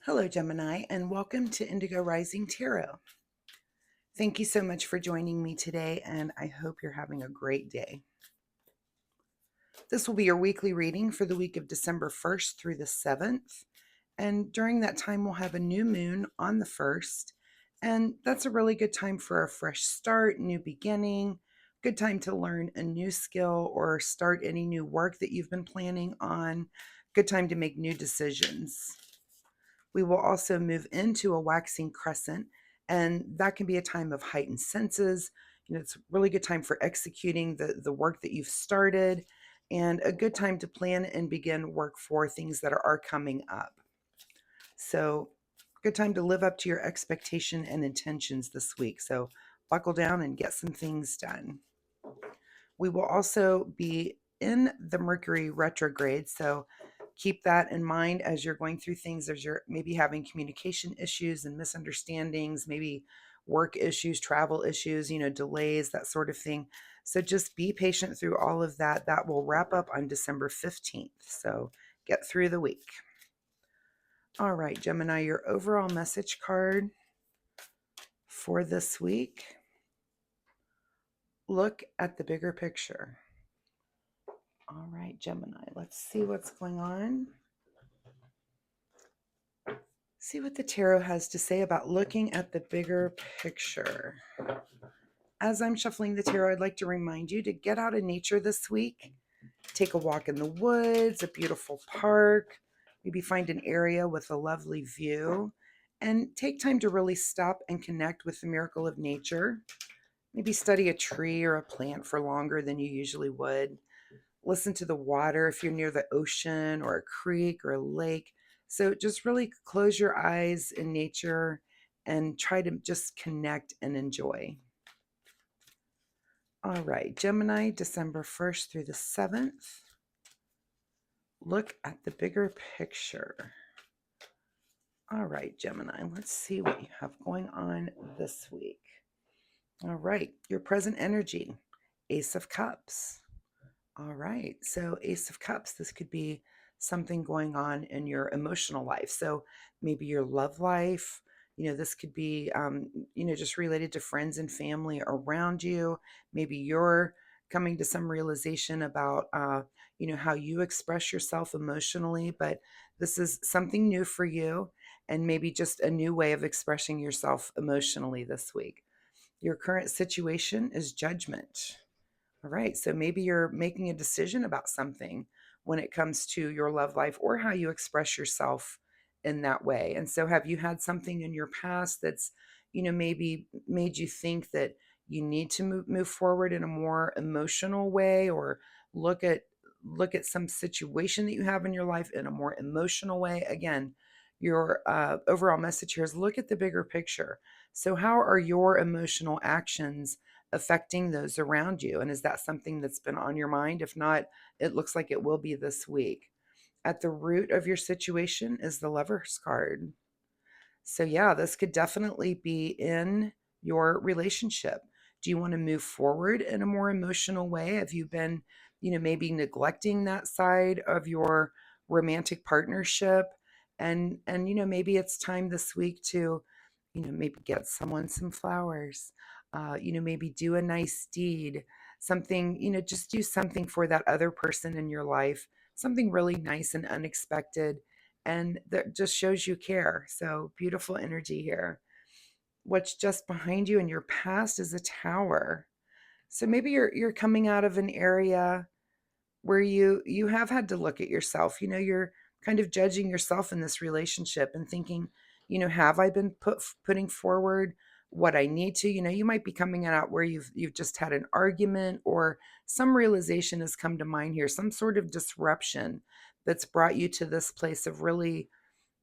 Hello, Gemini, and welcome to Indigo Rising Tarot. Thank you so much for joining me today, and I hope you're having a great day. This will be your weekly reading for the week of December 1st through the 7th. And during that time, we'll have a new moon on the 1st. And that's a really good time for a fresh start, new beginning, good time to learn a new skill or start any new work that you've been planning on, good time to make new decisions. We will also move into a waxing crescent, and that can be a time of heightened senses. It's a really good time for executing the work that you've started, and a good time to plan and begin work for things that are coming up. So, good time to live up to your expectation and intentions this week. So, buckle down and get some things done. We will also be in the Mercury retrograde, so keep that in mind as you're going through things, as you're maybe having communication issues and misunderstandings, maybe work issues, travel issues, delays, that sort of thing. So just be patient through all of that. That will wrap up on December 15th. So get through the week. All right, Gemini, your overall message card for this week. Look at the bigger picture. All right, Gemini, let's see what's going on. See what the tarot has to say about looking at the bigger picture. As I'm shuffling the tarot, I'd like to remind you to get out in nature this week. Take a walk in the woods, a beautiful park, maybe find an area with a lovely view, and take time to really stop and connect with the miracle of nature. Maybe study a tree or a plant for longer than you usually would. Listen to the water if you're near the ocean or a creek or a lake. So just really close your eyes in nature and try to just connect and enjoy. All right, Gemini, December 1st through the 7th. Look at the bigger picture. All right, Gemini, let's see what you have going on this week. All right, your present energy, Ace of Cups. All right, so Ace of Cups, this could be something going on in your emotional life. So maybe your love life, this could be, just related to friends and family around you. Maybe you're coming to some realization about, how you express yourself emotionally, but this is something new for you and maybe just a new way of expressing yourself emotionally this week. Your current situation is Judgment. All right, so maybe you're making a decision about something when it comes to your love life or how you express yourself in that way. And so have you had something in your past that's, maybe made you think that you need to move forward in a more emotional way, or look at some situation that you have in your life in a more emotional way? Again, your overall message here is look at the bigger picture. So how are your emotional actions affecting those around you? And is that something that's been on your mind? If not, it looks like it will be this week. At the root of your situation is the Lover's card. So, yeah, this could definitely be in your relationship. Do you want to move forward in a more emotional way? Have you been, maybe neglecting that side of your romantic partnership? And maybe it's time this week to, maybe get someone some flowers, maybe do a nice deed, something, just do something for that other person in your life, something really nice and unexpected, and that just shows you care. So beautiful energy here. What's just behind you in your past is a Tower. So maybe you're coming out of an area where you have had to look at yourself. You're kind of judging yourself in this relationship and thinking, have I been putting forward what I need to? You might be coming out where you've just had an argument, or some realization has come to mind here, some sort of disruption that's brought you to this place of really,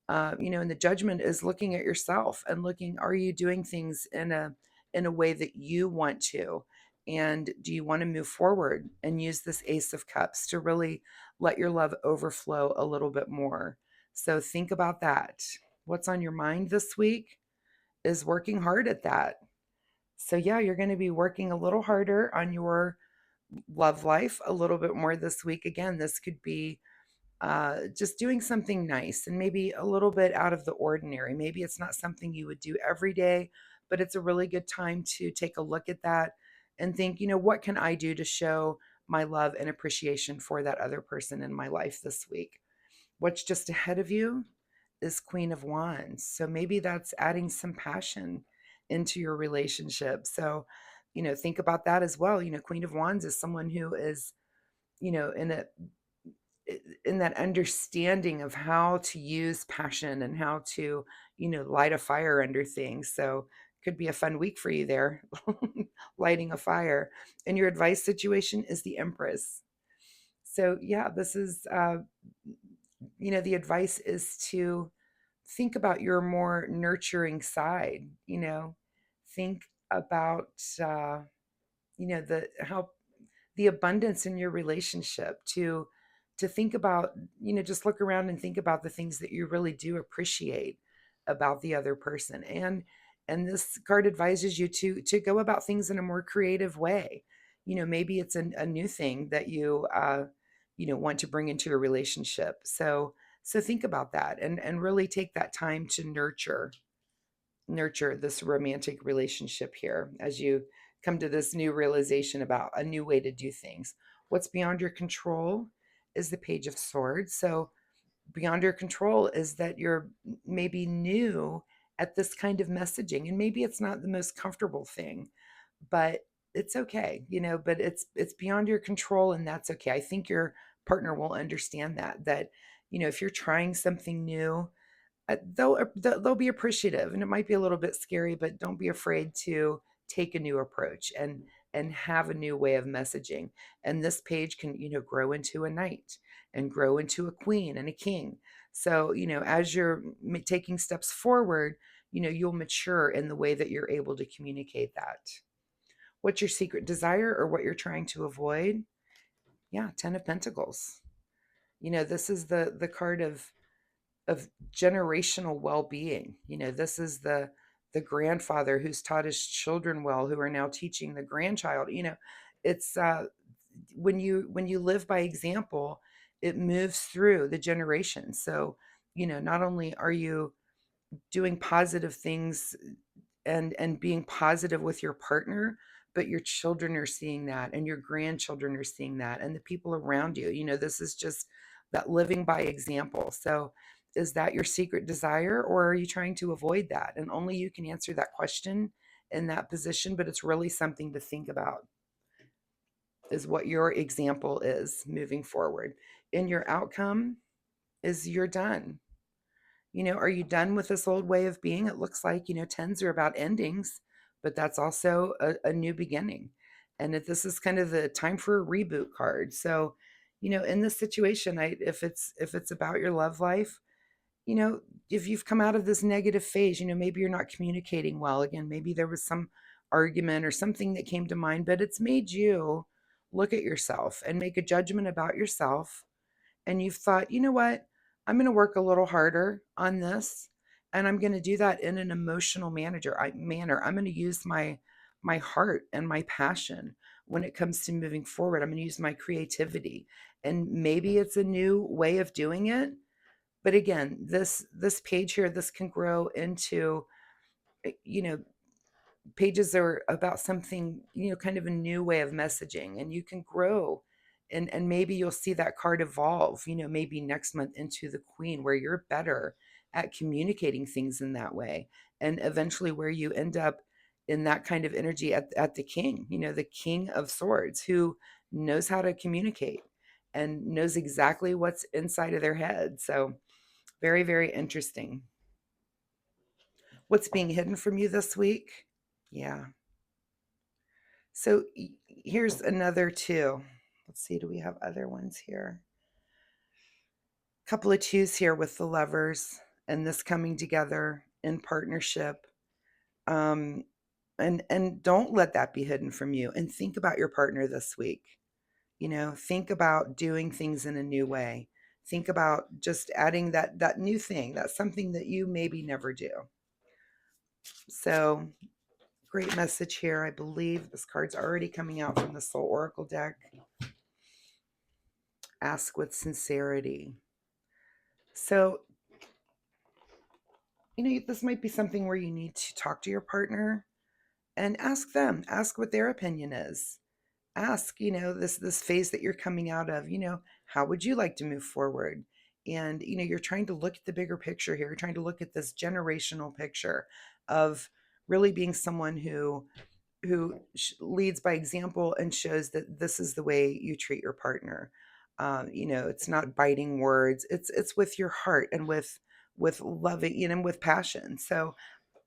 and the judgment is looking at yourself and looking, are you doing things in a way that you want to? And do you want to move forward and use this Ace of Cups to really let your love overflow a little bit more? So think about that. What's on your mind this week is working hard at that. So, yeah, you're going to be working a little harder on your love life a little bit more this week. Again, this could be just doing something nice and maybe a little bit out of the ordinary. Maybe it's not something you would do every day, but it's a really good time to take a look at that and think, what can I do to show my love and appreciation for that other person in my life this week? What's just ahead of you is Queen of Wands. So maybe that's adding some passion into your relationship. So, think about that as well. Queen of Wands is someone who is, in a in that understanding of how to use passion and how to, light a fire under things. So could be a fun week for you there, lighting a fire. And your advice situation is the Empress. So yeah, this is, the advice is to think about your more nurturing side, think about, the how the abundance in your relationship, to think about, just look around and think about the things that you really do appreciate about the other person. And this card advises you to go about things in a more creative way. Maybe it's a new thing that you want to bring into your relationship. So think about that and really take that time to nurture this romantic relationship here as you come to this new realization about a new way to do things. What's beyond your control is the Page of Swords. So beyond your control is that you're maybe new at this kind of messaging, and maybe it's not the most comfortable thing, but it's okay, but it's beyond your control, and that's okay. I think your partner will understand that if you're trying something new, they'll be appreciative, and it might be a little bit scary, but don't be afraid to take a new approach and have a new way of messaging. And this page can, grow into a knight and grow into a queen and a king. So, as you're taking steps forward, you'll mature in the way that you're able to communicate that. What's your secret desire or what you're trying to avoid? Yeah, 10 of Pentacles. This is the card of generational well-being. This is the grandfather who's taught his children well, who are now teaching the grandchild. It's when you live by example, it moves through the generations. So, not only are you doing positive things and being positive with your partner, but your children are seeing that and your grandchildren are seeing that and the people around you. This is just that living by example. So is that your secret desire, or are you trying to avoid that? And only you can answer that question in that position, but it's really something to think about, is what your example is moving forward. In your outcome is you're done. Are you done with this old way of being? It looks like, tens are about endings, but that's also a new beginning. And if this is kind of the time for a reboot card. So, in this situation, if it's about your love life, if you've come out of this negative phase, maybe you're not communicating well again, maybe there was some argument or something that came to mind, but it's made you look at yourself and make a judgment about yourself, and you've thought, what, I'm going to work a little harder on this, and I'm going to do that in an emotional manner. I'm going to use my heart and my passion when it comes to moving forward. I'm going to use my creativity, and maybe it's a new way of doing it. But again, this page here, this can grow into, you know, pages are about something, kind of a new way of messaging, and you can grow, and maybe you'll see that card evolve, maybe next month into the Queen, where you're better at communicating things in that way, and eventually where you end up in that kind of energy at the King, the King of Swords, who knows how to communicate and knows exactly what's inside of their head. So very, very interesting. What's being hidden from you this week? Yeah. So here's another two. Let's see, do we have other ones here? A couple of twos here with the Lovers and this coming together in partnership. And don't let that be hidden from you. And think about your partner this week. Think about doing things in a new way. Think about just adding that new thing. That's something that you maybe never do. So great message here. I believe this card's already coming out from the Soul Oracle deck. Ask with sincerity. So, this might be something where you need to talk to your partner and ask them, ask what their opinion is. Ask, this phase that you're coming out of, how would you like to move forward? And, you're trying to look at the bigger picture here. You're trying to look at this generational picture of really being someone who leads by example and shows that this is the way you treat your partner. It's not biting words. It's with your heart and with loving, and with passion. So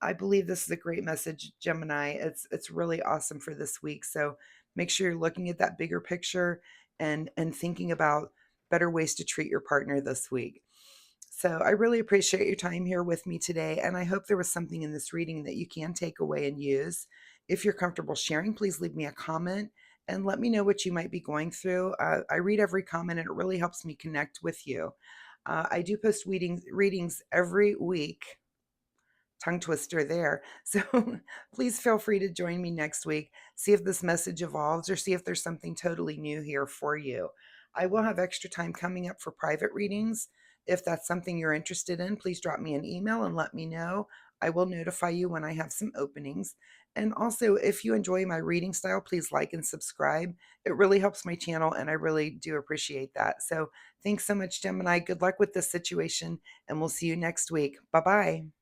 I believe this is a great message, Gemini. It's really awesome for this week. So make sure you're looking at that bigger picture and thinking about better ways to treat your partner this week. So I really appreciate your time here with me today, and I hope there was something in this reading that you can take away and use. If you're comfortable sharing, please leave me a comment and let me know what you might be going through. I read every comment, and it really helps me connect with you. I do post readings every week. Tongue twister there. So please feel free to join me next week. See if this message evolves or see if there's something totally new here for you. I will have extra time coming up for private readings. If that's something you're interested in, please drop me an email and let me know. I will notify you when I have some openings. And also, if you enjoy my reading style, please like and subscribe. It really helps my channel, and I really do appreciate that. So, thanks so much, Gemini. Good luck with this situation, and we'll see you next week. Bye bye.